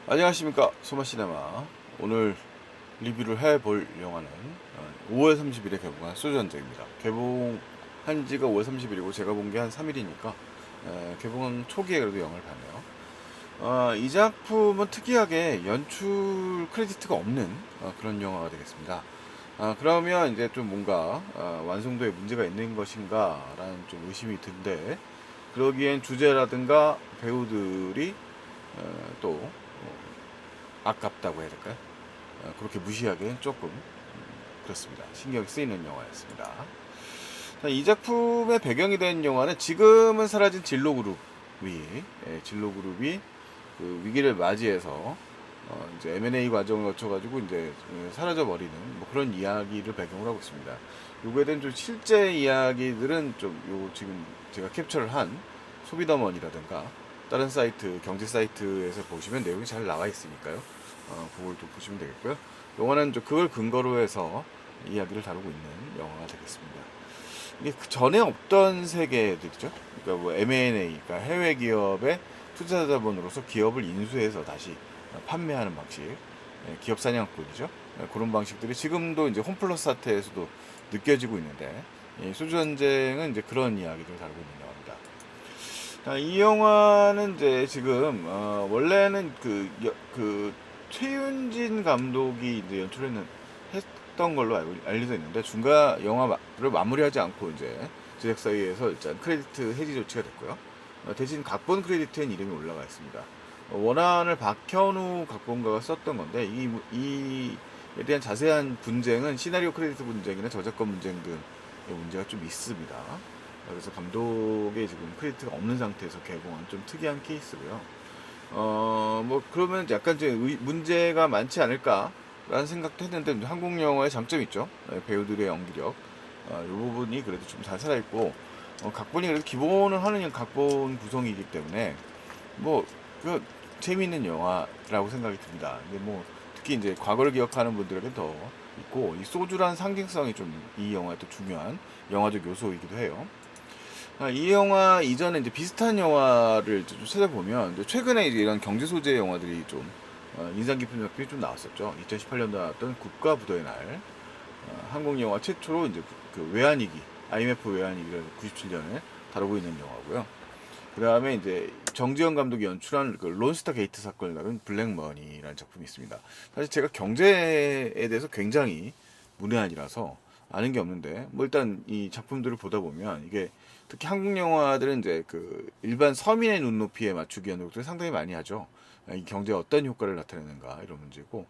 안녕하십니까, 소마시네마. 오늘 리뷰를 해볼 영화는 5월 30일에 개봉한 소주전쟁입니다. 개봉한 지가 5월 30일이고 제가 본 게 한 3일이니까 개봉한 초기에 그래도 영화를 봤네요. 이 작품은 특이하게 연출 크레디트가 없는 그런 영화가 되겠습니다. 그러면 이제 좀 뭔가 완성도에 문제가 있는 것인가 라는 좀 의심이 든데, 그러기엔 주제라든가 배우들이 또 아깝다고 해야 될까요? 그렇게 무시하기엔 조금 그렇습니다. 신경이 쓰이는 영화였습니다. 자, 이 작품의 배경이 된 영화는 지금은 사라진 진로 그룹이 그 위기를 맞이해서 이제 M&A 과정을 거쳐가지고 이제 사라져 버리는 뭐 그런 이야기를 배경으로 하고 있습니다. 요거에 대한 좀 실제 이야기들은 좀 요 지금 제가 캡처를 한 소비더머니라든가 다른 사이트, 경제 사이트에서 보시면 내용이 잘 나와 있으니까요. 그걸 또 보시면 되겠고요. 영화는 좀 그걸 근거로 해서 이야기를 다루고 있는 영화가 되겠습니다. 이게 그 전에 없던 세계들이죠. 그러니까 뭐 M&A, 그러니까 해외 기업의 투자 자본으로서 기업을 인수해서 다시 판매하는 방식, 기업 사냥꾼이죠. 그런 방식들이 지금도 이제 홈플러스 사태에서도 느껴지고 있는데, 소주 전쟁은 이제 그런 이야기를 다루고 있는 영화입니다. 이 영화는 이제 지금 원래는 그 최윤진 감독이 이제 했던 걸로 알려져 있는데, 중간 영화를 마무리하지 않고 이제 제작사회에서 일단 크레디트 해지 조치가 됐고요. 대신 각본 크레디트엔 이름이 올라가 있습니다. 원안을 박현우 각본가가 썼던 건데, 이에 대한 자세한 분쟁은 시나리오 크레디트 분쟁이나 저작권 분쟁 등의 문제가 좀 있습니다. 그래서 감독의 지금 크레디트가 없는 상태에서 개봉한 좀 특이한 케이스고요. 뭐 그러면 약간 이제 문제가 많지 않을까라는 생각도 했는데, 한국 영화의 장점이 있죠. 배우들의 연기력. 이 부분이 그래도 좀 잘 살아있고, 각본이 그래도 기본을 하는 각본 구성이기 때문에 뭐 그 재미있는 영화라고 생각이 듭니다. 근데 뭐 특히 이제 과거를 기억하는 분들에게 더 있고, 이 소주란 상징성이 좀 이 영화의 또 중요한 영화적 요소이기도 해요. 이 영화 이전에 이제 비슷한 영화를 좀 찾아보면, 이제 최근에 이제 이런 경제 소재의 영화들이 좀 인상 깊은 작품이 좀 나왔었죠. 2018년도 나왔던 국가부도의 날, 한국 영화 최초로 이제 그 외환위기, IMF 외환위기를 97년에 다루고 있는 영화고요. 그 다음에 이제 정지영 감독이 연출한 그 론스타 게이트 사건을 다룬 블랙머니라는 작품이 있습니다. 사실 제가 경제에 대해서 굉장히 문외한이라서 아는 게 없는데, 뭐 일단 이 작품들을 보다 보면 이게 특히 한국 영화들은 이제 그 일반 서민의 눈높이에 맞추기 위한 노력들을 상당히 많이 하죠. 이 경제에 어떤 효과를 나타내는가 이런 문제고,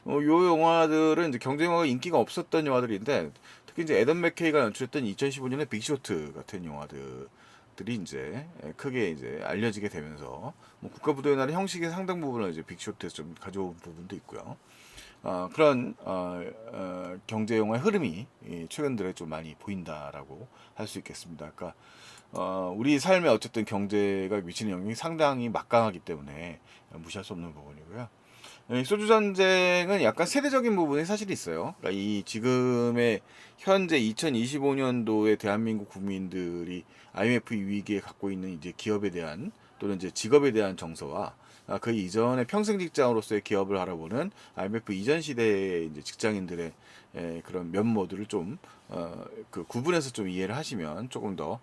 요 영화들은 이제 경제 영화가 인기가 없었던 영화들인데, 특히 이제 애덤 맥케이가 연출했던 2015년의 빅쇼트 같은 영화들이 이제 크게 이제 알려지게 되면서, 뭐 국가부도의 날의 형식의 상당 부분을 이제 빅쇼트에서 좀 가져온 부분도 있고요. 그런 경제 영화의 흐름이 최근 들에 좀 많이 보인다라고 할 수 있겠습니다. 그러니까 우리 삶에 어쨌든 경제가 미치는 영향이 상당히 막강하기 때문에 무시할 수 없는 부분이고요. 소주 전쟁은 약간 세대적인 부분이 사실 있어요. 그러니까 이 지금의 현재 2025년도에 대한민국 국민들이 IMF 위기에 갖고 있는 이제 기업에 대한, 또는 이제 직업에 대한 정서와 그 이전에 평생 직장으로서의 기업을 알아보는 IMF 이전 시대의 이제 직장인들의 그런 면모들을 좀 그 구분해서 좀 이해를 하시면 조금 더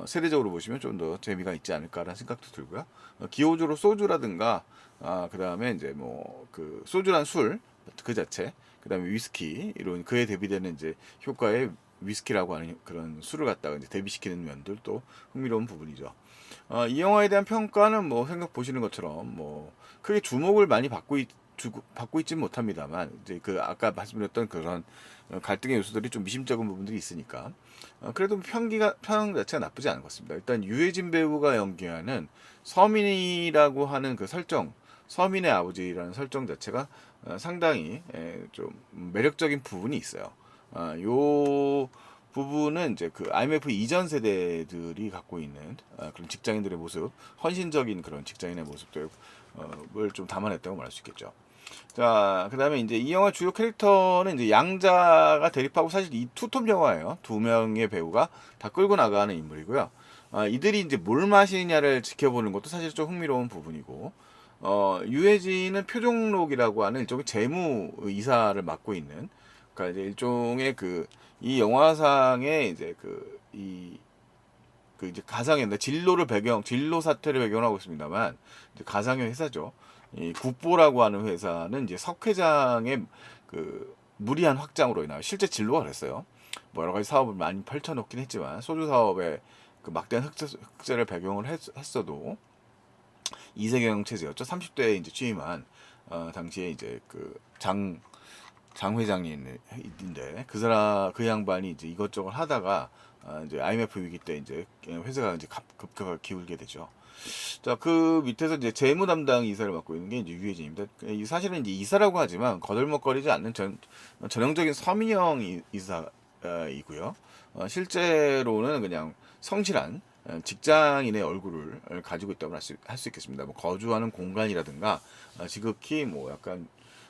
세대적으로 보시면 좀 더 재미가 있지 않을까라는 생각도 들고요. 기호적으로 소주라든가, 그 다음에 이제 뭐 그 소주란 술 그 자체, 그 다음에 위스키 이런 그에 대비되는 이제 효과의 위스키라고 하는 그런 술을 갖다가 이제 대비시키는 면들도 흥미로운 부분이죠. 이 영화에 대한 평가는 뭐 생각 보시는 것처럼 뭐 크게 주목을 많이 받고 있진 못합니다만, 이제 그 아까 말씀드렸던 그런 갈등의 요소들이 좀 미심쩍은 부분들이 있으니까 그래도 평 자체가 나쁘지 않은 것 같습니다. 일단 유해진 배우가 연기하는 서민이라고 하는 그 설정, 서민의 아버지라는 설정 자체가 상당히 좀 매력적인 부분이 있어요. 요 부분은 이제 그 IMF 이전 세대들이 갖고 있는 그런 직장인들의 모습, 헌신적인 그런 직장인의 모습들을 좀 담아냈다고 말할 수 있겠죠. 자, 그 다음에 이제 이 영화 주요 캐릭터는 이제 양자가 대립하고, 사실 이 투톱 영화예요. 두 명의 배우가 다 끌고 나가는 인물이고요. 이들이 이제 뭘 마시느냐를 지켜보는 것도 사실 좀 흥미로운 부분이고, 유해진은 표종록이라고 하는 일종의 재무 이사를 맡고 있는, 그러니까 이제 일종의 이 영화상의 이제 이제 가상의 진로 사태를 배경으로 하고 있습니다만, 이제 가상의 회사죠. 이 국보라고 하는 회사는 이제 석 회장의 무리한 확장으로 인하여 실제 진로가 그랬어요. 뭐 여러 가지 사업을 많이 펼쳐놓긴 했지만, 소주 사업에 막대한 흑자를 배경으로 했어도 이세경 체제였죠. 30대에 이제 취임한 당시에 이제 장 회장인데 그 양반이 이제 이것저것 하다가 이제 IMF 위기 때 이제 회사가 이제 급격하게 기울게 되죠. 자, 그 밑에서 이제 재무 담당 이사를 맡고 있는 게 이제 유해진입니다. 사실은 이제 이사라고 하지만 거들먹거리지 않는 전형적인 서민형 이사이고요. 실제로는 그냥 성실한 직장인의 얼굴을 가지고 있다고 할 수 있겠습니다. 뭐 거주하는 공간이라든가 지극히 뭐 약간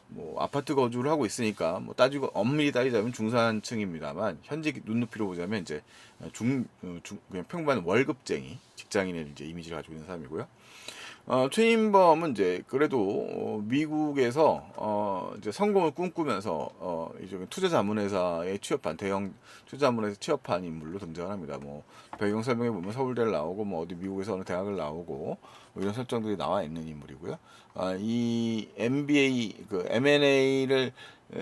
뭐 아파트 거주를 하고 있으니까 뭐 엄밀히 따지자면 중산층입니다만, 현직 눈높이로 보자면 이제 그냥 평범한 월급쟁이 직장인의 이제 이미지를 가지고 있는 사람이고요. 최인범은 이제 그래도 미국에서 이제 성공을 꿈꾸면서 이제 투자 자문회사에 취업한 대형 투자 자문회사 취업한 인물로 등장을 합니다. 뭐 배경 설명에 보면 서울대를 나오고 뭐 어디 미국에서 어느 대학을 나오고 뭐 이런 설정들이 나와 있는 인물이고요. 이 MBA M&A를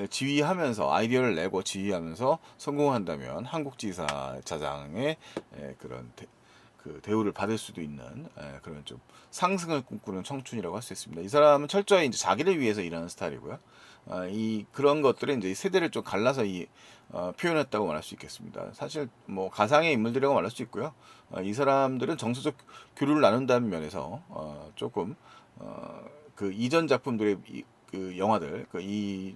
지휘하면서 아이디어를 내고 지휘하면서 성공한다면 한국지사장의 그런 대우를 받을 수도 있는 그런 좀 상승을 꿈꾸는 청춘이라고 할 수 있습니다. 이 사람은 철저히 이제 자기를 위해서 일하는 스타일이고요. 그런 것들을 이제 세대를 좀 갈라서 표현했다고 말할 수 있겠습니다. 사실 뭐 가상의 인물들이라고 말할 수 있고요. 이 사람들은 정서적 교류를 나눈다는 면에서 조금 그 이전 작품들의 그 영화들 이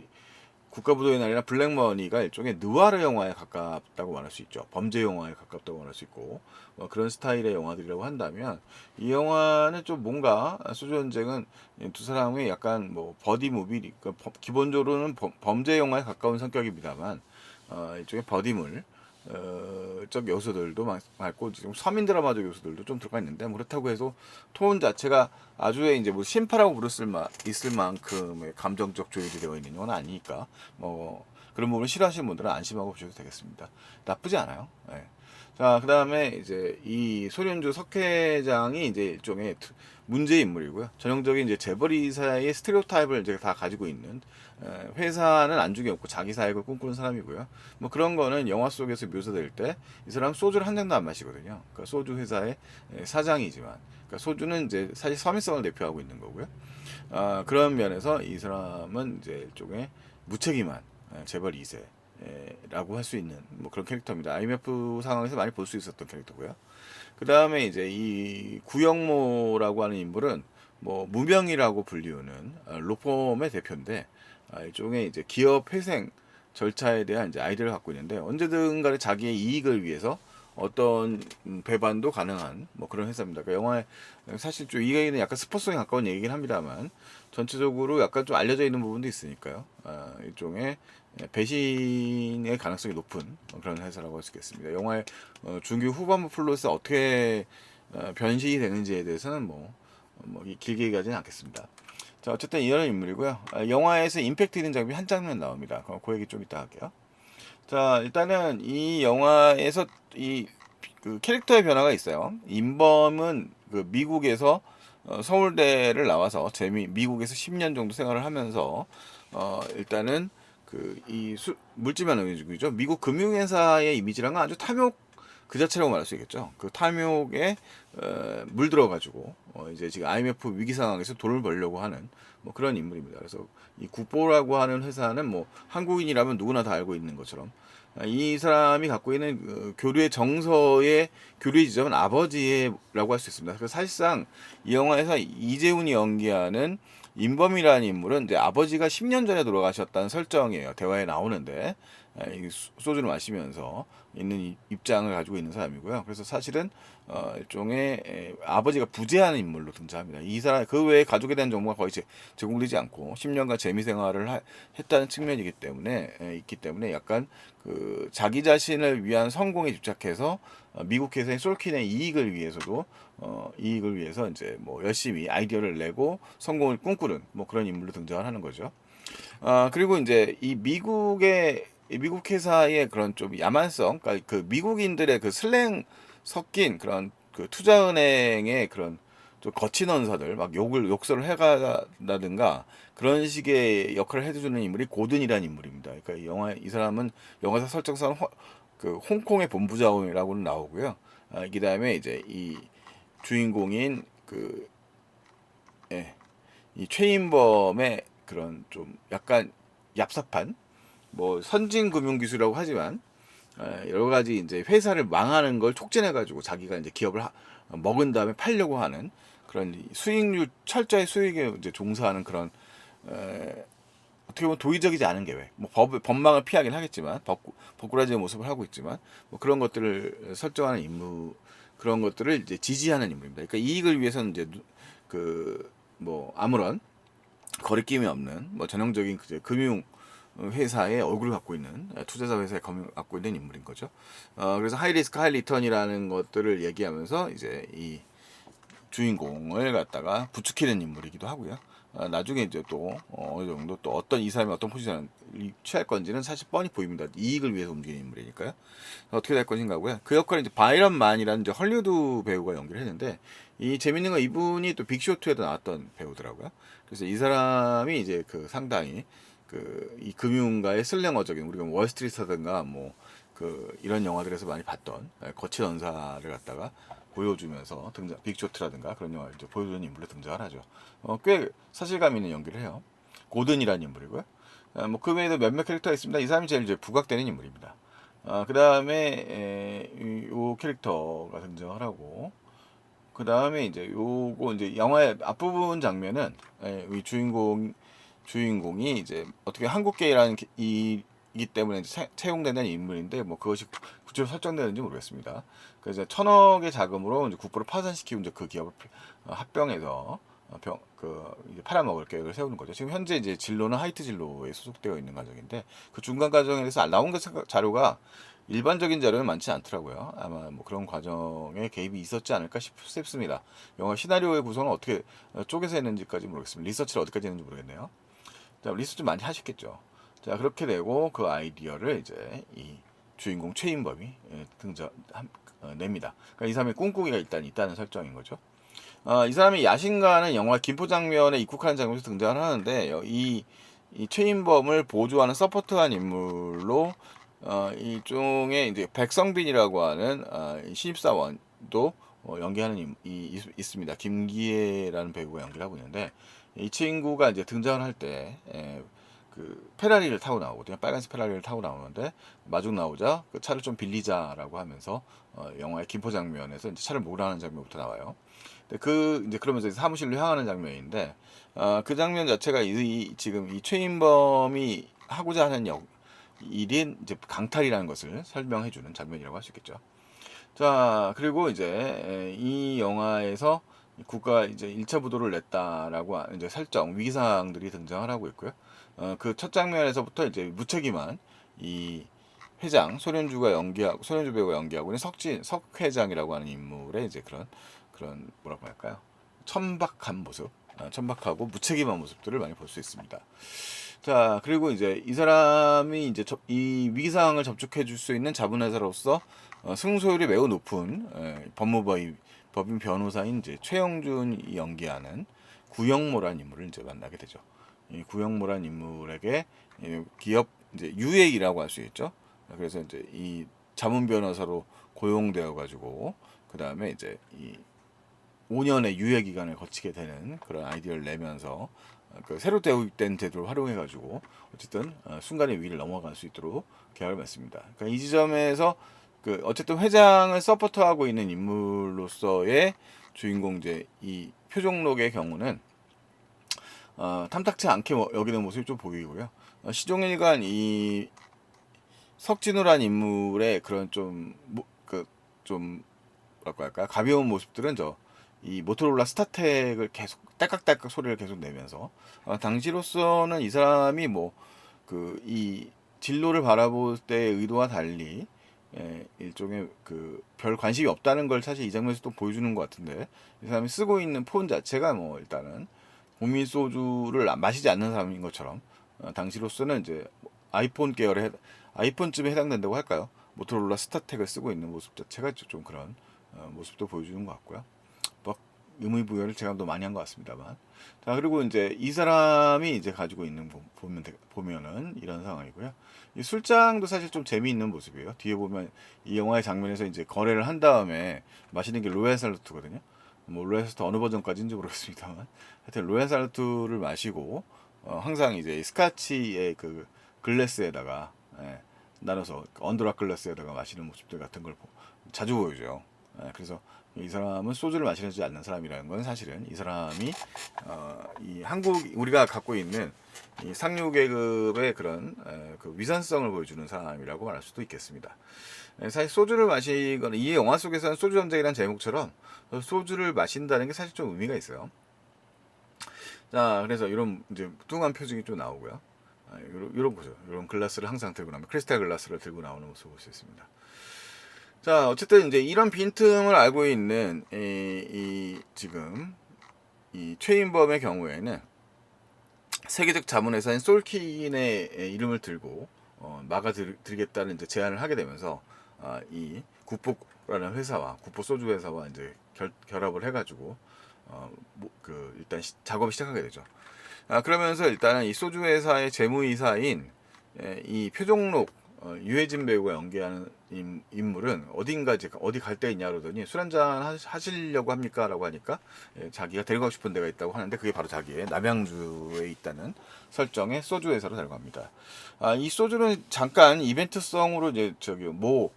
국가부도의 날이나 블랙머니가 일종의 느와르 영화에 가깝다고 말할 수 있죠. 범죄 영화에 가깝다고 말할 수 있고, 그런 스타일의 영화들이라고 한다면, 이 영화는 좀 뭔가 소주 전쟁은 두 사람의 약간 뭐 버디 무비, 기본적으로는 범죄 영화에 가까운 성격입니다만, 일종의 버디물 적 요소들도 많고, 지금 서민 드라마적 요소들도 좀 들어가 있는데, 뭐 그렇다고 해서 톤 자체가 아주의 이제 뭐 심파라고 있을 만큼의 감정적 조율이 되어 있는 건 아니니까, 뭐 그런 부분을 싫어하시는 분들은 안심하고 보셔도 되겠습니다. 나쁘지 않아요. 네. 자, 그 다음에 이제 이 소련주 석 회장이 이제 일종의 문제 인물이고요. 전형적인 이제 재벌이사의 스테레오타입을 이제 다 가지고 있는, 회사는 안중에 없고 자기 사익을 꿈꾸는 사람이고요. 뭐 그런 거는 영화 속에서 묘사될 때 이 사람 소주를 한 잔도 안 마시거든요. 그러니까 소주 회사의 사장이지만, 그러니까 소주는 이제 사실 서민성을 대표하고 있는 거고요. 그런 면에서 이 사람은 이제 일종의 무책임한 재벌 2세 라고 할 수 있는 뭐 그런 캐릭터입니다. IMF 상황에서 많이 볼 수 있었던 캐릭터고요. 그 다음에 이제 이 구영모라고 하는 인물은 뭐 무명이라고 불리우는 로펌의 대표인데, 일종의 이제 기업 회생 절차에 대한 이제 아이디어를 갖고 있는데, 언제든 간에 자기의 이익을 위해서 어떤 배반도 가능한 뭐 그런 회사입니다. 그러니까 영화에 사실 좀 이 얘기는 약간 스포츠성에 가까운 얘기긴 합니다만, 전체적으로 약간 좀 알려져 있는 부분도 있으니까요. 일종의 배신의 가능성이 높은 그런 회사라고 할 수 있겠습니다. 영화의 중교 후반부 플롯에 어떻게 변신이 되는지에 대해서는 길게 얘기하지는 않겠습니다. 자, 어쨌든 이런 인물이고요. 영화에서 임팩트 있는 장면이 한 장면 나옵니다. 그 얘기 좀 이따 할게요. 자, 일단은 이 영화에서 그 캐릭터의 변화가 있어요. 인범은 미국에서 서울대를 나와서 미국에서 10년 정도 생활을 하면서 일단은 물질만원주의죠. 미국 금융회사의 이미지랑은 아주 탐욕 그 자체라고 말할 수 있겠죠. 그 탐욕에 물들어가지고 이제 지금 IMF 위기 상황에서 돈을 벌려고 하는 뭐 그런 인물입니다. 그래서 이 국보라고 하는 회사는 뭐 한국인이라면 누구나 다 알고 있는 것처럼, 이 사람이 갖고 있는 교류의 정서의 교류의 지점은 아버지라고 할 수 있습니다. 그래서 사실상 이 영화에서 이재훈이 연기하는 인범이라는 인물은 이제 아버지가 10년 전에 돌아가셨다는 설정이에요. 대화에 나오는데, 소주를 마시면서 있는 입장을 가지고 있는 사람이고요. 그래서 사실은 일종의 아버지가 부재하는 인물로 등장합니다. 이 사람 그 외에 가족에 대한 정보가 거의 제공되지 않고 10년간 재미 생활을 했다는 측면이기 때문에 있기 때문에 약간 그 자기 자신을 위한 성공에 집착해서 미국 회사의 솔킨의 이익을 위해서 이제 뭐 열심히 아이디어를 내고 성공을 꿈꾸는 뭐 그런 인물로 등장을 하는 거죠. 그리고 이제 이 미국 회사의 그런 좀 야만성, 그러니까 그 미국인들의 그 슬랭 섞인 그런 그 투자은행의 그런 좀 거친 언사들, 막 욕설을 해가다든가 그런 식의 역할을 해주는 인물이 고든이라는 인물입니다. 그러니까 이 사람은 영화사 설정상 그 홍콩의 본부장이라고는 나오고요. 그 다음에 이제 이 주인공인 예, 이 최인범의 그런 좀 약간 얍삽한 뭐 선진 금융 기술이라고 하지만 여러 가지 이제 회사를 망하는 걸 촉진해 가지고 자기가 이제 기업을 먹은 다음에 팔려고 하는 그런 수익률 철저히 수익에 이제 종사하는 그런 에, 어떻게 보면 도의적이지 않은 계획, 뭐 법망을 피하긴 하겠지만 법꾸라지의 모습을 하고 있지만 뭐 그런 것들을 설정하는 인물, 그런 것들을 이제 지지하는 인물입니다. 그러니까 이익을 위해서는 이제 그 뭐 아무런 거리낌이 없는 뭐 전형적인 금융 회사의 얼굴을 갖고 있는 투자자 회사의 검을 갖고 있는 인물인 거죠. 그래서 하이 리스크 하이 리턴이라는 것들을 얘기하면서 이제 이 주인공을 갖다가 부추기는 인물이기도 하고요. 나중에 이제 또 어느 정도 또 어떤 이 사람이 어떤 포지션을 취할 건지는 사실 뻔히 보입니다. 이익을 위해서 움직이는 인물이니까요. 어떻게 될 것인가 하고요. 그 역할을 이제 바이런 만이라는 이제 헐리우드 배우가 연기를 했는데 이 재밌는 건 이분이 또 빅쇼트에도 나왔던 배우더라고요. 그래서 이 사람이 이제 그 상당히 그 이 금융가의 슬랭어적인 우리가 월스트리트라든가 뭐 그 이런 영화들에서 많이 봤던 거친 언사를 갖다가 보여주면서 빅쇼트라든가 그런 영화를 이제 보여주는 인물로 등장을 하죠. 꽤 사실감 있는 연기를 해요. 고든이라는 인물이고요. 뭐그 외에도 몇몇 캐릭터가 있습니다. 이 사람이 제일 이제 부각되는 인물입니다. 그 다음에 요 캐릭터가 등장을 하고 그 다음에 이제 요거 이제 영화의 앞부분 장면은 이 주인공이 이제 어떻게 한국계라는 이기 때문에 이제 채용되는 인물인데 뭐 그것이 구체적으로 설정되는지 모르겠습니다. 그래서 1,000억의 자금으로 이제 국부를 파산시키고 이제 그 기업을 합병해서 이제 팔아먹을 계획을 세우는 거죠. 지금 현재 이제 진로는 하이트 진로에 소속되어 있는 과정인데 그 중간 과정에 대해서 나온 자료가 일반적인 자료는 많지 않더라고요. 아마 뭐 그런 과정에 개입이 있었지 않을까 싶습니다. 영화 시나리오의 구성은 어떻게 쪼개서 했는지까지 모르겠습니다. 리서치를 어디까지 했는지 모르겠네요. 자, 리서치 많이 하셨겠죠. 자, 그렇게 되고 그 아이디어를 이제 이 주인공 최인범이 냅니다. 그러니까 이 사람의 꿈꾸기가 일단 있다는 설정인 거죠. 이 사람이 야신가는 영화 김포 장면에 입국하는 장면에서 등장을 하는데 이 최인범을 보조하는 서포트한 인물로 일종의 이제 백성빈이라고 하는 신입사원도 연기하는 있습니다. 김기애라는 배우가 연기를 하고 있는데 이 친구가 이제 등장을 할 때 그 페라리를 타고 나오거든요. 빨간색 페라리를 타고 나오는데 마중 나오자 그 차를 좀 빌리자라고 하면서 영화의 김포 장면에서 이제 차를 몰아가는 장면부터 나와요. 이제 그러면서 사무실로 향하는 장면인데 그 장면 자체가 지금 이 최인범이 하고자 하는 일인 이제 강탈이라는 것을 설명해주는 장면이라고 할 수 있겠죠. 자, 그리고 이제 이 영화에서 국가 이제 1차 부도를 냈다라고 이제 설정 위기사항들이 등장을 하고 있고요. 그 첫 장면에서부터 이제 무책임한 이 회장 소련주 배우가 연기하고 있는 석 회장이라고 하는 인물의 이제 그런 뭐라고 할까요? 천박한 모습, 천박하고 무책임한 모습들을 많이 볼 수 있습니다. 자, 그리고 이제 이 사람이 이제 이 위기 상황을 접촉해 줄 수 있는 자문회사로서 승소율이 매우 높은 법인 변호사인 이제 최영준이 연기하는 구영모라는 인물을 이제 만나게 되죠. 이 구영모라는 인물에게 기업 이제 유액이라고 할 수 있죠. 그래서 이제 이 자문 변호사로 고용되어 가지고 그 다음에 이제 이 5년의 유예 기간을 거치게 되는 그런 아이디어를 내면서 그 새로 도입된 제도를 활용해 가지고 어쨌든 순간의 위기를 넘어갈 수 있도록 계약을 맺습니다. 그러니까 이 지점에서 그 어쨌든 회장을 서포트하고 있는 인물로서의 주인공 이제 이 표종록의 경우는 탐탁치 않게 여기는 모습이 좀 보이고요. 시종일관 이 석진우란 인물의 그런 좀 뭐랄까 할까 가벼운 모습들은 이 모토로라 스타텍을 계속 딸깍딸깍 소리를 계속 내면서 당시로서는 이 사람이 뭐 이 진로를 바라볼 때의 의도와 달리 일종의 별 관심이 없다는 걸 사실 이 장면에서 또 보여주는 것 같은데, 이 사람이 쓰고 있는 폰 자체가 뭐 일단은 고민 소주를 마시지 않는 사람인 것처럼 당시로서는 이제 아이폰 계열의 아이폰쯤에 해당된다고 할까요? 모토로라 스타텍을 쓰고 있는 모습 자체가 좀 그런 모습도 보여주는 것 같고요. 뭐 의미부여를 제가 더 많이 한 것 같습니다만. 자, 그리고 이제 이 사람이 이제 가지고 있는 보면은 이런 상황이고요. 이 술장도 사실 좀 재미있는 모습이에요. 뒤에 보면 이 영화의 장면에서 이제 거래를 한 다음에 마시는 게 로얄 살루트거든요. 뭐 로얄 살루트 어느 버전까지인지 모르겠습니다만, 하여튼 로얄 살루트를 마시고 항상 이제 스카치의 글래스에다가 나눠서 언더락 글래스에다가 마시는 모습들 같은 걸 자주 보여줘요. 그래서 이 사람은 소주를 마시지 않는 사람이라는 건 사실은 이 사람이 이 우리가 갖고 있는 이 상류 계급의 그런 위선성을 보여주는 사람이라고 말할 수도 있겠습니다. 사실 소주를 마시거나 이 영화 속에서는 소주 전쟁이라는 제목처럼 소주를 마신다는 게 사실 좀 의미가 있어요. 자, 그래서 이런 이제 뚱한 표정이 좀 나오고요. 이런 거죠. 이런 글라스를 항상 들고 나면 크리스탈 글라스를 들고 나오는 모습을 볼 수 있습니다. 자, 어쨌든 이제 이런 빈틈을 알고 있는 지금 이 최인범의 경우에는 세계적 자문회사인 솔킨의 이름을 들고 막아들겠다는 이제 제안을 하게 되면서 이 구포라는 회사와 구포 소주 회사와 이제 결합을 해가지고 일단 작업을 시작하게 되죠. 그러면서 일단은 이 소주 회사의 재무이사인 이 표종록 유해진 배우가 연기하는 인물은 어딘가 이제 어디 갈 데 있냐 그러더니 술 한잔 하시려고 합니까? 라고 하니까 자기가 데리고 가고 싶은 데가 있다고 하는데 그게 바로 자기의 남양주에 있다는 설정의 소주 회사로 데려갑니다. 이 소주는 잠깐 이벤트성으로 이제 모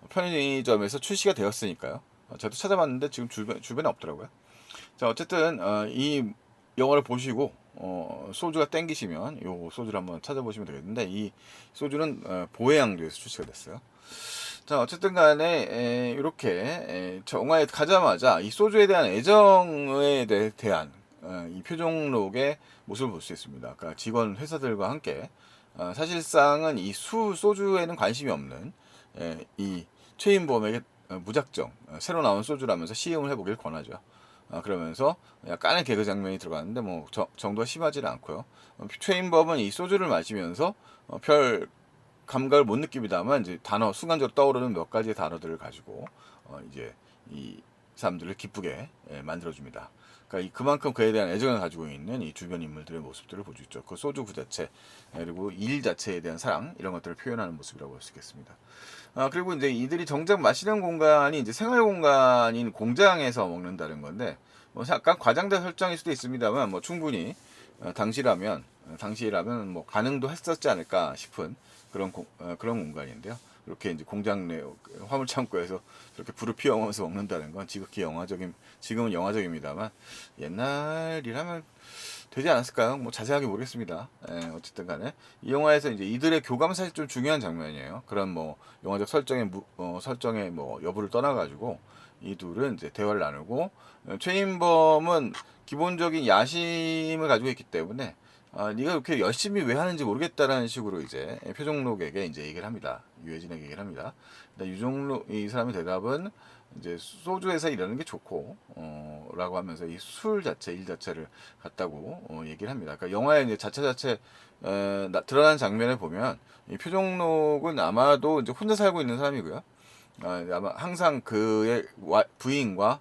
편의점에서 출시가 되었으니까요. 저도 찾아봤는데 지금 주변에 없더라고요. 자, 어쨌든 이 영화를 보시고 소주가 땡기시면 요 소주를 한번 찾아보시면 되겠는데, 이 소주는 보해양주에서 출시가 됐어요. 자, 어쨌든 간에 이렇게 영화에 가자마자 이 소주에 대한 애정에 대한 이 표정록의 모습을 볼 수 있습니다. 그러니까 직원 회사들과 함께 사실상은 이 소주에는 관심이 없는 이 최인범에게 무작정 새로 나온 소주라면서 시음을 해보길 권하죠. 그러면서 약간의 개그 장면이 들어가는데 뭐 정도가 심하지는 않고요. 최인범은 이 소주를 마시면서 별 감각을 못 느낍니다만 이제 순간적으로 떠오르는 몇 가지의 단어들을 가지고 이제 이 사람들을 기쁘게 만들어줍니다. 그러니까 그만큼 그에 대한 애정을 가지고 있는 이 주변 인물들의 모습들을 볼 수 있죠. 그 소주 그 자체, 그리고 일 자체에 대한 사랑, 이런 것들을 표현하는 모습이라고 볼 수 있겠습니다. 그리고 이제 이들이 정작 마시는 공간이 이제 생활 공간인 공장에서 먹는다는 건데, 뭐 약간 과장된 설정일 수도 있습니다만, 뭐 충분히 당시라면 뭐 가능도 했었지 않을까 싶은 그런 공간인데요. 이렇게 이제 공장 내 화물 창고에서 이렇게 불을 피워서 먹는다는 건 지금은 영화적입니다만 옛날이라면 되지 않았을까요? 뭐 자세하게 모르겠습니다. 어쨌든 간에 이 영화에서 이제 이들의 교감은 사실 좀 중요한 장면이에요. 그런 뭐 영화적 설정의 뭐 여부를 떠나가지고 이 둘은 이제 대화를 나누고, 최인범은 기본적인 야심을 가지고 있기 때문에 네가 이렇게 열심히 왜 하는지 모르겠다라는 식으로 이제 표정록에게 이제 얘기를 합니다. 유해진에게 얘기를 합니다. 근데 유종록 이 사람의 대답은 이제 소주에서 일하는 게 좋고 라고 하면서 이 일 자체를 갖다고 얘기를 합니다. 그러니까 영화의 이제 자체 드러난 장면을 보면 이 표정록은 아마도 이제 혼자 살고 있는 사람이고요. 아마 항상 그의 부인과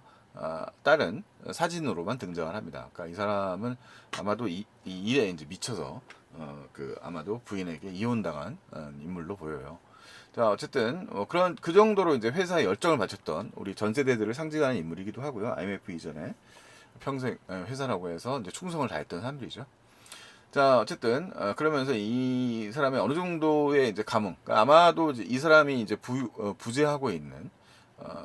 딸은 사진으로만 등장을 합니다. 그러니까 이 사람은 아마도 이 일에 이제 미쳐서 아마도 부인에게 이혼당한 인물로 보여요. 자, 어쨌든 그런 그 정도로 이제 회사에 열정을 바쳤던 우리 전 세대들을 상징하는 인물이기도 하고요. IMF 이전에 평생 회사라고 해서 이제 충성을 다했던 사람들이죠. 자, 어쨌든 그러면서 이 사람의 어느 정도의 이제 감흥, 그러니까 아마도 이제 이 사람이 이제 부재하고 있는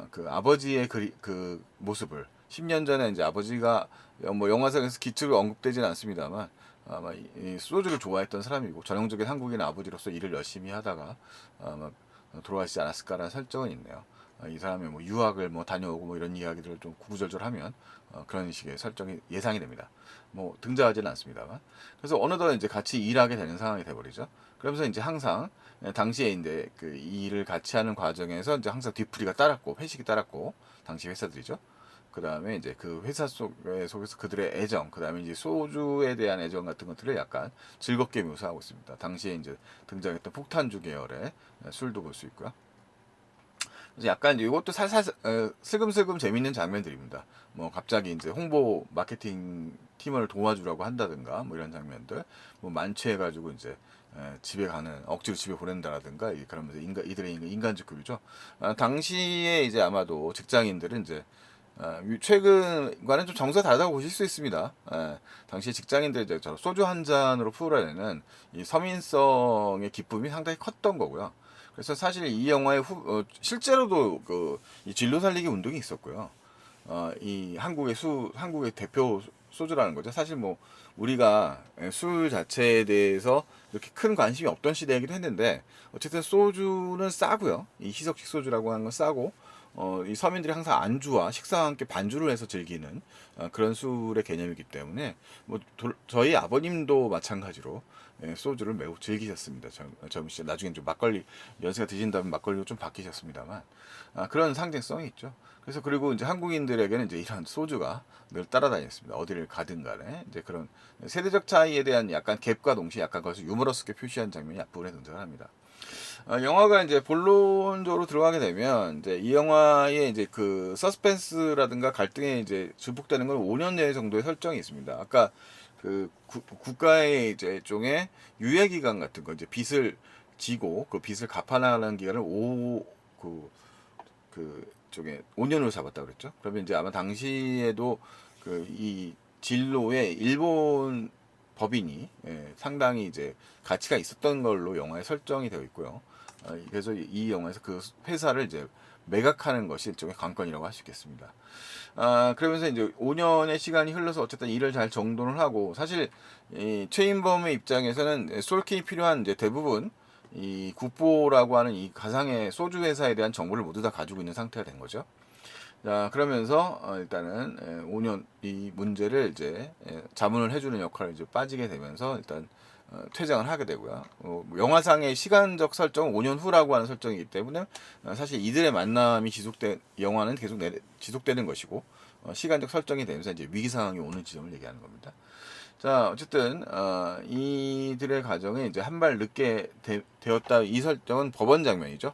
그 아버지의 그 모습을 10년 전에 이제 아버지가 뭐 영화상에서 기초로 언급되지는 않습니다만 아마 이 소주를 좋아했던 사람이고 전형적인 한국인 아버지로서 일을 열심히 하다가 아마 돌아가시지 않았을까라는 설정은 있네요. 이 사람이 뭐 유학을 뭐 다녀오고 뭐 이런 이야기들을 좀 구구절절하면 그런 식의 설정이 예상이 됩니다. 뭐 등장하지는 않습니다만. 그래서 어느덧 이제 같이 일하게 되는 상황이 돼버리죠. 그러면서 이제 항상 당시에 이제 그 일을 같이 하는 과정에서 이제 항상 뒤풀이가 따랐고 회식이 따랐고 당시 회사들이죠. 그 다음에 이제 그 회사 속에서 그들의 애정, 그 다음에 이제 소주에 대한 애정 같은 것들을 약간 즐겁게 묘사하고 있습니다. 당시에 이제 등장했던 폭탄주 계열의 술도 볼 수 있고요. 그래서 약간 이것도 살살 슬금슬금 재밌는 장면들입니다. 뭐 갑자기 이제 홍보 마케팅 팀을 도와주라고 한다든가 뭐 이런 장면들, 뭐 만취해가지고 이제 집에 가는 억지로 집에 보낸다라든가 그러면서 이들의 인간적 교류죠. 당시에 이제 아마도 직장인들은 이제 최근과는 좀 정서가 다르다고 보실 수 있습니다. 당시 직장인들 이제 소주 한 잔으로 풀어내는 이 서민성의 기쁨이 상당히 컸던 거고요. 그래서 사실 이 영화의 실제로도 이 진로 살리기 운동이 있었고요. 이 한국의 대표 소주라는 거죠. 사실 뭐 우리가 술 자체에 대해서 이렇게 큰 관심이 없던 시대이기도 했는데 어쨌든 소주는 싸고요. 이 희석식 소주라고 하는 건 싸고 이 서민들이 항상 안주와 식사와 함께 반주를 해서 즐기는 그런 술의 개념이기 때문에 뭐 저희 아버님도 마찬가지로 소주를 매우 즐기셨습니다. 젊은 시절 나중에 좀 막걸리 연세가 드신다면 막걸리로 좀 바뀌셨습니다만 그런 상징성이 있죠. 그래서 그리고 이제 한국인들에게는 이제 이런 소주가 늘 따라다녔습니다. 어디를 가든 간에 이제 그런 세대적 차이에 대한 약간 갭과 동시에 약간 그것을 유머러스하게 표시한 장면이 앞부분에 등장을 합니다. 영화가 이제 본론적으로 들어가게 되면 이제 이 영화의 이제 그 서스펜스라든가 갈등에 이제 증폭되는 건 5년 내에 정도의 설정이 있습니다. 아까 그 국가의 이제 일종의 유예 기간 같은 거 이제 빚을 지고 그 빚을 갚아나가는 기간을 그 쪽에 5년으로 잡았다 그랬죠. 그러면 이제 아마 당시에도 그 이 진로에 일본 법인이 상당히 이제 가치가 있었던 걸로 영화에 설정이 되어 있고요. 그래서 이 영화에서 그 회사를 이제 매각하는 것이 일종의 관건이라고 할 수 있겠습니다. 그러면서 이제 5년의 시간이 흘러서 어쨌든 일을 잘 정돈을 하고 사실 이 최인범의 입장에서는 솔킨이 필요한 이제 대부분 이 국보라고 하는 이 가상의 소주 회사에 대한 정보를 모두 다 가지고 있는 상태가 된 거죠. 자, 그러면서 일단은 5년 이 문제를 이제 자문을 해주는 역할을 이제 빠지게 되면서 일단 퇴장을 하게 되고요. 영화상의 시간적 설정은 5년 후라고 하는 설정이기 때문에 사실 이들의 만남이 영화는 계속 지속되는 것이고 시간적 설정이 되면서 이제 위기 상황이 오는 지점을 얘기하는 겁니다. 자, 어쨌든 이들의 가정에 이제 한 발 늦게 되었다. 이 설정은 법원 장면이죠.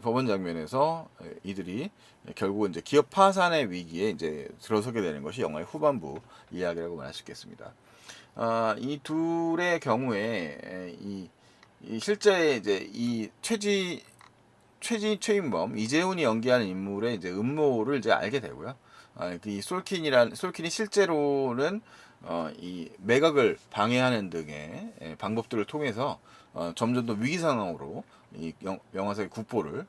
법원 장면에서 이들이 결국 이제 기업 파산의 위기에 이제 들어서게 되는 것이 영화의 후반부 이야기라고 말할 수 있겠습니다. 이 둘의 경우에 이 실제 이제 이 최인범 이재훈이 연기하는 인물의 이제 음모를 이제 알게 되고요. 이 솔킨이 실제로는 이 매각을 방해하는 등의 방법들을 통해서 점점 더 위기 상황으로 이 영화사의 국보를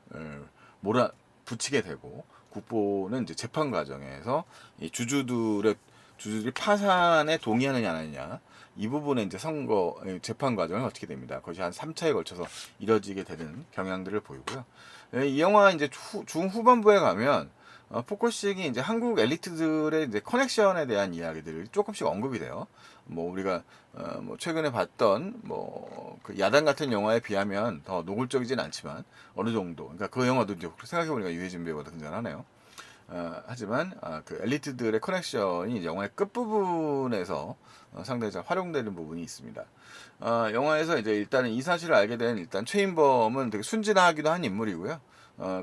몰아붙이게 되고 국보는 이제 재판 과정에서 이 주주들이 파산에 동의하느냐 안 하느냐 이 부분에 이제 재판 과정을 거치게 됩니다. 그것이 한 3차에 걸쳐서 이뤄지게 되는 경향들을 보이고요. 이 영화 이제 중후반부에 가면 포커싱이 이제 한국 엘리트들의 이제 커넥션에 대한 이야기들이 조금씩 언급이 돼요. 뭐 우리가 뭐 최근에 봤던 뭐그 야당 같은 영화에 비하면 더 노골적이진 않지만 어느 정도. 그러니까 그 영화도 이제 생각해 보니까 유해진 배우가 등장하네요. 하지만 그 엘리트들의 커넥션이 영화의 끝부분에서 상당히 잘 활용되는 부분이 있습니다. 영화에서 이제 일단은 이 사실을 알게 된 일단 최인범은 되게 순진하기도 한 인물이고요.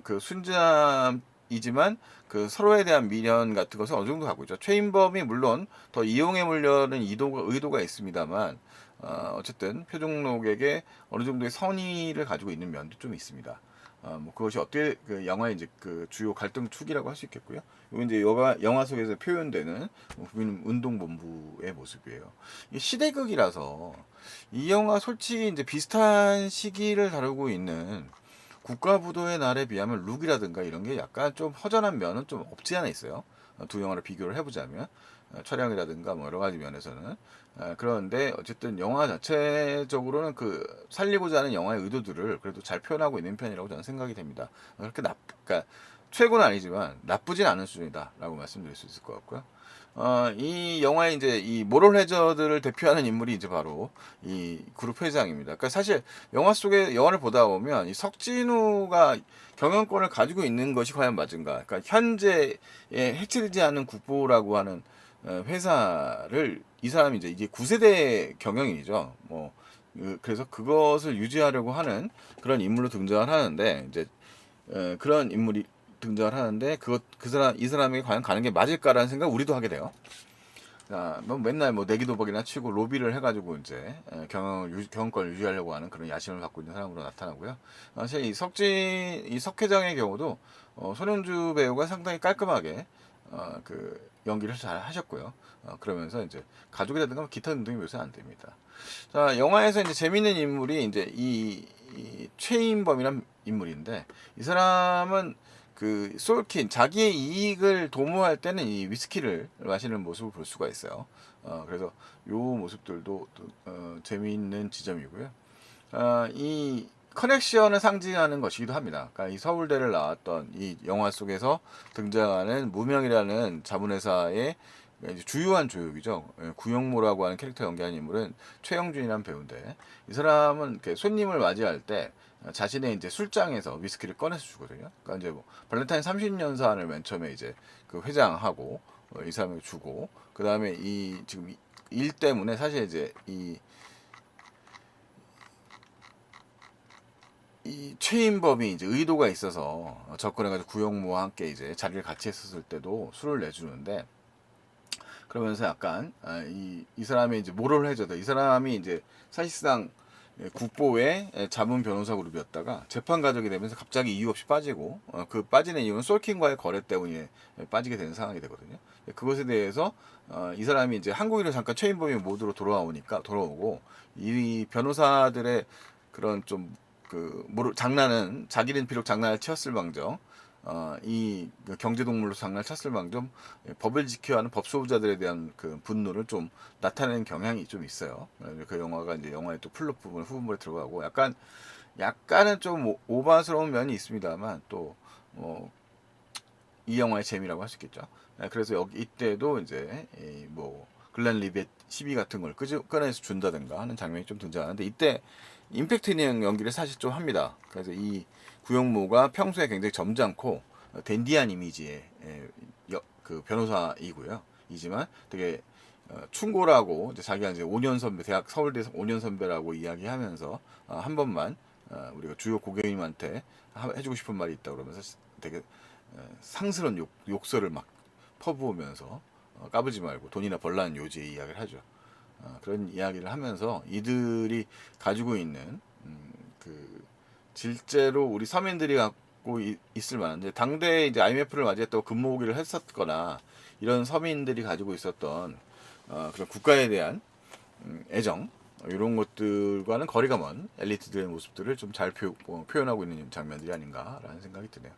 그 순진함이지만 그 서로에 대한 미련 같은 것을 어느 정도 갖고 있죠. 최인범이 물론 더 이용해 보려는 의도가 있습니다만 어쨌든 표종록에게 어느 정도의 선의를 가지고 있는 면도 좀 있습니다. 뭐 그것이 어떻게 그 영화의 이제 그 주요 갈등 축이라고 할 수 있겠고요. 이거 이제 영화 속에서 표현되는 국민운동본부의 모습이에요. 이 시대극이라서 이 영화 솔직히 이제 비슷한 시기를 다루고 있는 국가부도의 날에 비하면 룩이라든가 이런 게 약간 좀 허전한 면은 좀 없지 않아 있어요. 두 영화를 비교를 해보자면 촬영이라든가 뭐 여러 가지 면에서는. 그런데 어쨌든 영화 자체적으로는 그 살리고자 하는 영화의 의도들을 그래도 잘 표현하고 있는 편이라고 저는 생각이 됩니다. 그렇게 그러니까 최고는 아니지만 나쁘진 않은 수준이다라고 말씀드릴 수 있을 것 같고요. 이 영화의 이제 이 모럴 해저드를 대표하는 인물이 이제 바로 이 그룹 회장입니다. 그러니까 사실 영화 속에 영화를 보다 보면 이 석진우가 경영권을 가지고 있는 것이 과연 맞은가? 그러니까 현재에 해체되지 않는 국보라고 하는 회사를 이 사람이 이제 9세대 경영인이죠. 뭐 그래서 그것을 유지하려고 하는 그런 인물로 등장을 하는데 이제 그런 인물이 등장을 하는데 그 사람 이 사람에게 과연 가는 게 맞을까라는 생각 우리도 하게 돼요. 자, 뭐 맨날 뭐 내기도박이나 치고 로비를 해가지고 이제 경영권을 유지하려고 하는 그런 야심을 갖고 있는 사람으로 나타나고요. 사실 이 석 회장의 경우도 손현주 배우가 상당히 깔끔하게 그 연기를 잘 하셨고요. 그러면서 이제 가족이라든가 기타 등등이 묘사 안 됩니다. 자, 영화에서 이제 재밌는 인물이 이제 이 최인범이란 인물인데 이 사람은 그 솔킨 자기의 이익을 도모할 때는 이 위스키를 마시는 모습을 볼 수가 있어요. 그래서 요 모습들도 재미있는 지점이고요. 이 커넥션을 상징하는 것이기도 합니다. 그러니까 이 서울대를 나왔던 이 영화 속에서 등장하는 무명이라는 자문회사의 이제 주요한 조역이죠. 구영모라고 하는 캐릭터 연기한 인물은 최영준이라는 배우인데 이 사람은 이렇게 손님을 맞이할 때 자신의 이제 술장에서 위스키를 꺼내서 주거든요. 그러니까 이제 뭐 발렌타인 30년산을 맨 처음에 이제 그 회장하고 이 사람에게 주고 그 다음에 이 지금 일 때문에 사실 이제 이 최인범이 이제 의도가 있어서 접근해가지고 구영모와 함께 이제 자리를 같이 했었을 때도 술을 내주는데 그러면서 약간 이 사람의 이제 모럴 해저드 이 사람이 이제 사실상 국보의 자문 변호사 그룹이었다가 재판 가족이 되면서 갑자기 이유 없이 빠지고 그 빠지는 이유는 솔킨과의 거래 때문에 빠지게 되는 상황이 되거든요. 그것에 대해서 이 사람이 이제 한국인으로 잠깐 최인범이 모드로 돌아오고 이 변호사들의 그런 좀 장난은 자기는 비록 장난을 치었을망정 이 경제동물로 장난을 쳤을망정 법을 지켜야 하는 법소부자들에 대한 그 분노를 좀 나타내는 경향이 좀 있어요. 그 영화가 이제 영화의 또 플롯 부분 후반부에 들어가고 약간은 좀 오바스러운 면이 있습니다만 또 이 영화의 재미라고 할 수 있겠죠. 그래서 여기 이때도 이제 뭐 글렌 리벳 시비 같은 걸 꺼내서 준다든가 하는 장면이 좀 등장하는데 이때 임팩트 있는 연기를 사실 좀 합니다. 그래서 이 구영모가 평소에 굉장히 점잖고 댄디한 이미지의 그 변호사이고요. 이지만 되게 충고라고 이제 자기가 이제 5년 선배 대학 서울대에서 5년 선배라고 이야기하면서 한 번만 우리가 주요 고객님한테 해주고 싶은 말이 있다 그러면서 되게 상스러운 욕설을 막 퍼부으면서 까부지 말고 돈이나 벌라는 요지의 이야기를 하죠. 그런 이야기를 하면서 이들이 가지고 있는 그 실제로 우리 서민들이 갖고 있을 만한데 당대에 이제 IMF를 맞이했다고 근무오기를 했었거나 이런 서민들이 가지고 있었던 그런 국가에 대한 애정 이런 것들과는 거리가 먼 엘리트들의 모습들을 좀 잘 표현하고 있는 장면들이 아닌가라는 생각이 드네요.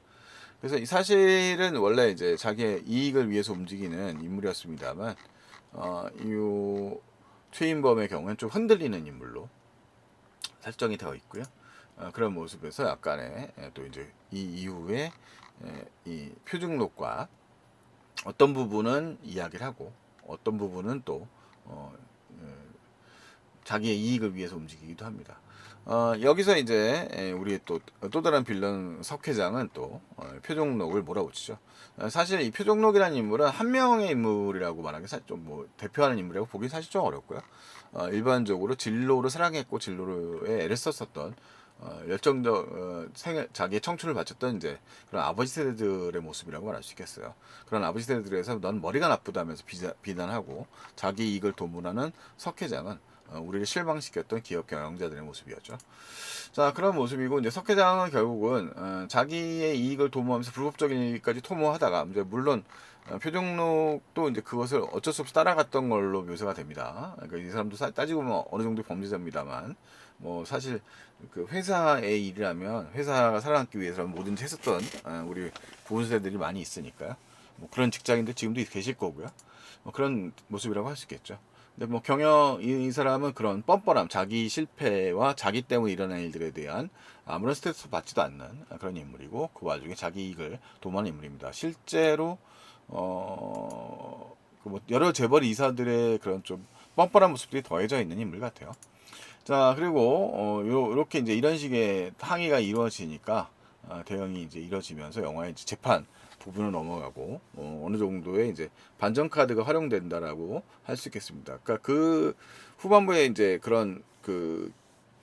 그래서 사실은 원래 이제 자기의 이익을 위해서 움직이는 인물이었습니다만 이 최인범의 경우는 좀 흔들리는 인물로 설정이 되어 있고요. 그런 모습에서 약간의 또 이제 이 이후에 이 표준록과 어떤 부분은 이야기를 하고 어떤 부분은 또 자기의 이익을 위해서 움직이기도 합니다. 여기서 이제 우리 또 다른 빌런 석 회장은 또 표종록을 몰아붙이죠. 사실 이 표종록이라는 인물은 한 명의 인물이라고 말하기 사실 좀 뭐 대표하는 인물이라고 보기 사실 좀 어렵고요. 일반적으로 진로를 사랑했고 진로에 애를 썼었던 열정적 자기의 청춘을 바쳤던 이제 그런 아버지 세대들의 모습이라고 말할 수 있겠어요. 그런 아버지 세대들에서 넌 머리가 나쁘다면서 비난하고 자기 이익을 도모하는 석 회장은 우리를 실망시켰던 기업 경영자들의 모습이었죠. 자, 그런 모습이고 이제 석 회장은 결국은 자기의 이익을 도모하면서 불법적인 일까지 도모하다가 이제 물론 표정록도 이제 그것을 어쩔 수 없이 따라갔던 걸로 묘사가 됩니다. 그러니까 이 사람도 따지고 보면 어느 정도 범죄자입니다만 뭐 사실 그 회사의 일이라면 회사가 살아남기 위해서는 뭐든지 했었던 우리 부분세들이 많이 있으니까요. 뭐 그런 직장인들 지금도 계실 거고요. 뭐 그런 모습이라고 할 수 있겠죠. 근데 뭐 경영 이 사람은 그런 뻔뻔함, 자기 실패와 자기 때문에 일어난 일들에 대한 아무런 스트레스 받지도 않는 그런 인물이고 그 와중에 자기 이익을 도모하는 인물입니다. 실제로 그뭐 여러 재벌 이사들의 그런 좀 뻔뻔한 모습들이 더해져 있는 인물 같아요. 자, 그리고 요렇게 이제 이런 식의 항의가 이루어지니까 대응이 이제 이루어지면서 영화의 이제 재판 부분을 넘어가고 어느 정도의 이제 반전 카드가 활용된다라고 할 수 있겠습니다. 그러니까 그 후반부에 이제 그런 그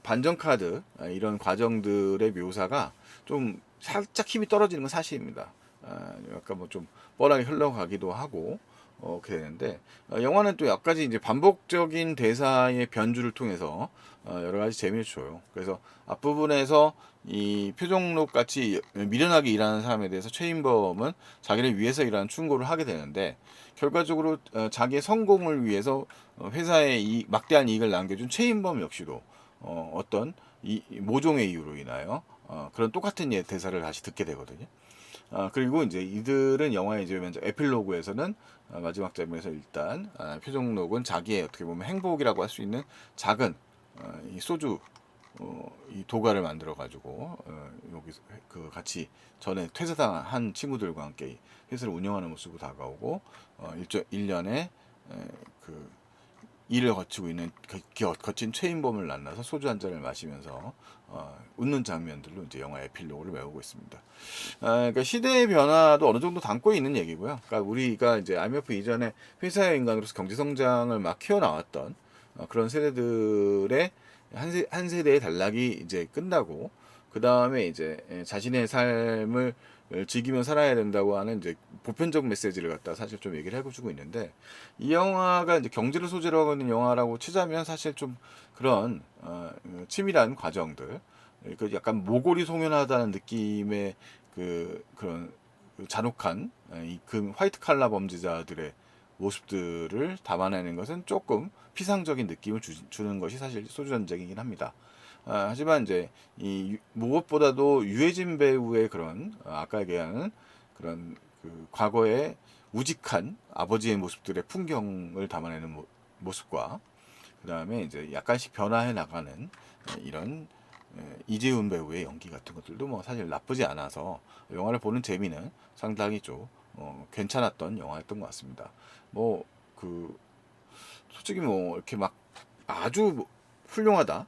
반전 카드 이런 과정들의 묘사가 좀 살짝 힘이 떨어지는 건 사실입니다. 약간 뭐 좀 뻔하게 흘러가기도 하고 그렇게 되는데 영화는 또 약간 이제 반복적인 대사의 변주를 통해서 여러 가지 재미를 줘요. 그래서 앞부분에서 이 표정록 같이 미련하게 일하는 사람에 대해서 최인범은 자기를 위해서 일하는 충고를 하게 되는데 결과적으로 자기의 성공을 위해서 회사에 막대한 이익을 남겨준 최인범 역시도 어떤 모종의 이유로 인하여 그런 똑같은 대사를 다시 듣게 되거든요. 그리고 이제 이들은 영화의 이제 에필로그에서는 마지막 장면에서 일단 표정록은 자기의 어떻게 보면 행복이라고 할 수 있는 작은 이 소주 이 도가를 만들어 가지고 여기서 그 같이 전에 퇴사당한 친구들과 함께 회사를 운영하는 모습으로 다가오고 1년에 그 일을 거치고 있는 거친 최인범을 만나서 소주 한 잔을 마시면서 웃는 장면들로 이제 영화 에필로그를 메우고 있습니다. 그러니까 시대의 변화도 어느 정도 담고 있는 얘기고요. 그러니까 우리가 이제 IMF 이전에 회사의 인간으로서 경제 성장을 막 키워나왔던 그런 세대들의 한 세대의 단락이 이제 끝나고 그 다음에 이제 자신의 삶을 즐기며 살아야 된다고 하는 이제 보편적 메시지를 갖다 사실 좀 얘기를 해주고 있는데 이 영화가 이제 경제를 소재로 하고 있는 영화라고 치자면 사실 좀 그런 치밀한 과정들 그 약간 모골이 송연하다는 느낌의 그런 잔혹한 그 화이트 칼라 범죄자들의 모습들을 담아내는 것은 조금 피상적인 느낌을 주는 것이 사실 소주 전쟁이긴 합니다. 하지만 이제 이 무엇보다도 유해진 배우의 그런 아까 얘기하는 그런 그 과거의 우직한 아버지의 모습들의 풍경을 담아내는 모습과 그 다음에 이제 약간씩 변화해 나가는 이런 이재훈 배우의 연기 같은 것들도 뭐 사실 나쁘지 않아서 영화를 보는 재미는 상당히 좀 괜찮았던 영화였던 것 같습니다. 뭐 그 솔직히 뭐 이렇게 막 아주 뭐 훌륭하다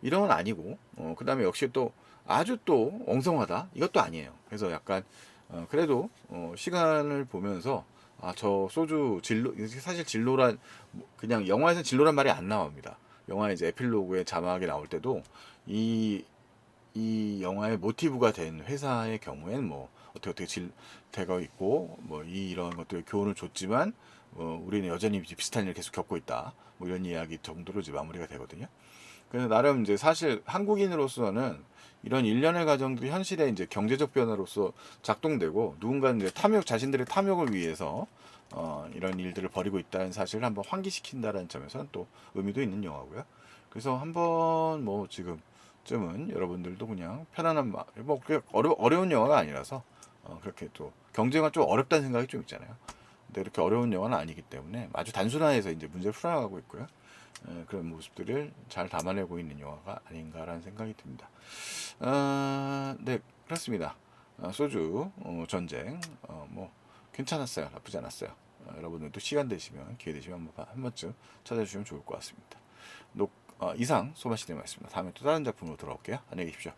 이런 건 아니고 그 다음에 역시 또 아주 또 엉성하다 이것도 아니에요. 그래서 약간 그래도 시간을 보면서 저 소주 진로 사실 진로란 그냥 영화에서는 진로란 말이 안 나옵니다. 영화 이제 에필로그의 자막이 나올 때도 이 이 영화의 모티브가 된 회사의 경우에는 뭐 어떻게 되고 있고 뭐 이런 것들 교훈을 줬지만 우리는 여전히 이제 비슷한 일을 계속 겪고 있다. 뭐 이런 이야기 정도로 이제 마무리가 되거든요. 그래서 나름 이제 사실 한국인으로서는 이런 일련의 과정들이 현실의 이제 경제적 변화로서 작동되고 누군가 이제 자신들의 탐욕을 위해서 이런 일들을 벌이고 있다는 사실을 한번 환기시킨다는 점에서는 또 의미도 있는 영화고요. 그래서 한번 뭐 지금쯤은 여러분들도 그냥 편안한 뭐 그렇게 어려운 영화가 아니라서 그렇게 또 경제가 좀 어렵다는 생각이 좀 있잖아요. 근데 그렇게 어려운 영화는 아니기 때문에 아주 단순화해서 이제 문제를 풀어나가고 있고요. 그런 모습들을 잘 담아내고 있는 영화가 아닌가라는 생각이 듭니다. 네, 그렇습니다. 소주 전쟁 뭐 괜찮았어요. 나쁘지 않았어요. 여러분들도 시간 되시면 기회 되시면 한 번쯤 찾아주시면 좋을 것 같습니다. 이상 소마시네마였습니다. 다음에 또 다른 작품으로 돌아올게요. 안녕히 계십시오.